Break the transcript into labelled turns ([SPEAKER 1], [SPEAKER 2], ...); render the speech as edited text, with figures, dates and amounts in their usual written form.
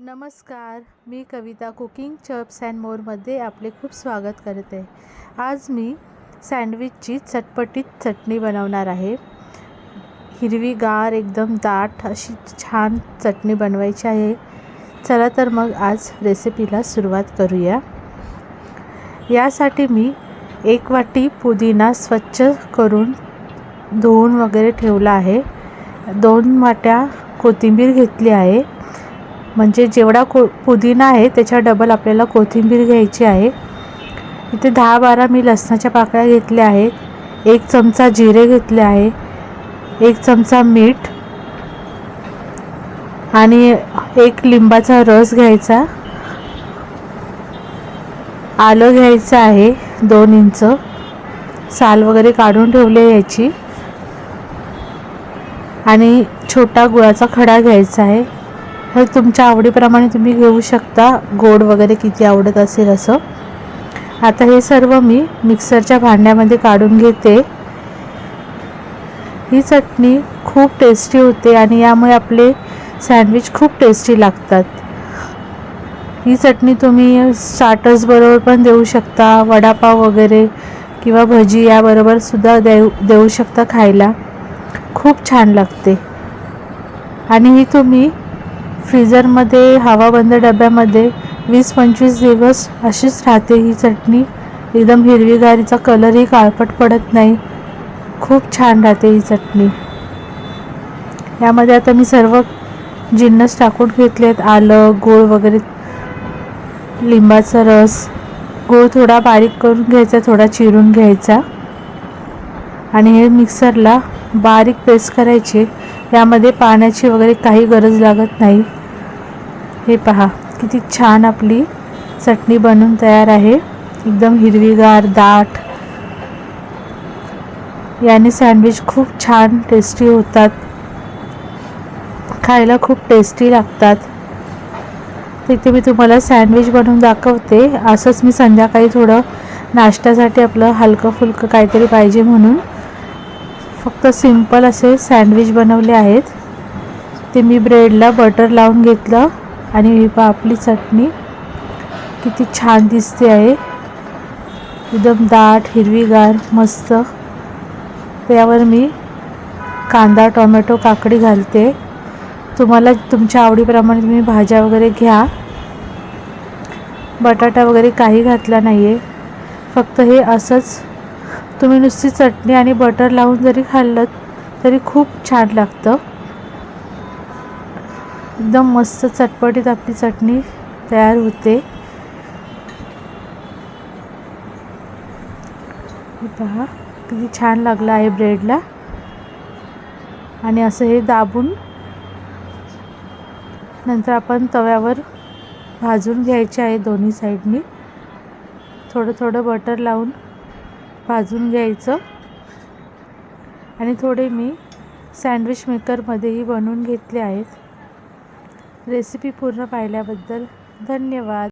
[SPEAKER 1] नमस्कार, मी कविता cooking चप्स and मोरमध्ये आपले खूप स्वागत करत आहे। आज मी सँडविचची चटपटीत चटणी बनवणार आहे। हिरवीगार एकदम दाट अशी छान चटणी बनवायची आहे। चला तर मग आज रेसिपीला सुरुवात करूया। यासाठी मी 1 वाटी पुदिना स्वच्छ करून धुवून वगैरे ठेवला आहे। 2 वाट्या कोथिंबीर घेतली आहे, म्हणजे जेवढा पुदिना आहे त्याच्या डबल आपल्याला कोथिंबीर घ्यायची आहे। इथे 10-12 मी लसणाच्या पाकळ्या घेतल्या आहेत। 1 चमचा जिरे घेतले आहे, 1 चमचा मीठ आणि 1 लिंबाचा रस घ्यायचा। आलं घ्यायचं आहे 2 इंच, साल वगैरे काढून ठेवले याची, आणि छोटा गुळाचा खडा घ्यायचा आहे। हे तुमच्या आवडीप्रमाणे तुम्ही घेऊ शकता, गोड वगैरे किती आवडत असेल असं। आता हे सर्व मी मिक्सरच्या भांड्यामध्ये काढून घेते। ही चटणी खूप टेस्टी होते आणि यामुळे आपले सँडविच खूप टेस्टी लागतात। ही चटणी तुम्ही स्टार्टर्स बरोबर पण देऊ शकता, वडापाव वगैरे किंवा भजी याबरोबर सुद्धा देऊ शकता खायला, खूप छान लागते। आणि ही तुम्ही फ्रीजरमध्ये हवाबंद डब्यामध्ये 20-25 दिवस अशीच राहते। ही चटणी एकदम हिरवीगारीचा कलरही काळपट पडत नाही, खूप छान राहते ही चटणी। यामध्ये आता मी सर्व जिन्नस टाकून घेतलेत, आलं, गूळ वगैरे, लिंबाचा रस। गूळ थोडा बारीक करून घ्यायचा, थोडा चिरून घ्यायचा आणि हे मिक्सरला बारीक पेस्ट करायची। यामध्ये पाण्याची वगैरे काही गरज लागत नाही। हे पहा किती छान आपली चटणी बनून तयार आहे, एकदम हिरवीगार दाट। याने सँडविच खूप छान टेस्टी होतात, खायला खूप टेस्टी लागतात। तिथे मी तुम्हाला सँडविच बनवून दाखवते। असंच मी संध्याकाळी थोडं नाश्त्यासाठी आपलं हलकं फुलकं काहीतरी पाहिजे म्हणून फक्त सिंपल असे सँडविच बनवले आहेत। ते मी ब्रेडला बटर लावून घेतलं आणि ही पहा आपली चटणी किती छान दिसते आहे, एकदम दाट हिरवीगार मस्त। त्यावर मी कांदा, टोमॅटो, काकडी घालते। तुम्हाला तुमच्या आवडीप्रमाणे तुम्ही भाज्या वगैरे घ्या। बटाटा वगैरे काही घातला नाही आहे, फक्त हे असंच तुम्ही नुसती चटणी आणि बटर लावून जरी खाल्लं तरी खूप छान लागतं। एकदम मस्त चटपटीत आपली चटणी तयार होते। हे पहा किती छान लागलं आहे ब्रेडला। आणि असं हे दाबून नंतर आपण तव्यावर भाजून घ्यायचे आहे। दोन्ही साईडनी थोडं थोडं बटर लावून भाजून घ्यायचं। आणि थोडे मी सँडविच मेकरमध्येही बनवून घेतले आहेत। रेसिपी पूर्ण पाहिल्याबद्दल धन्यवाद।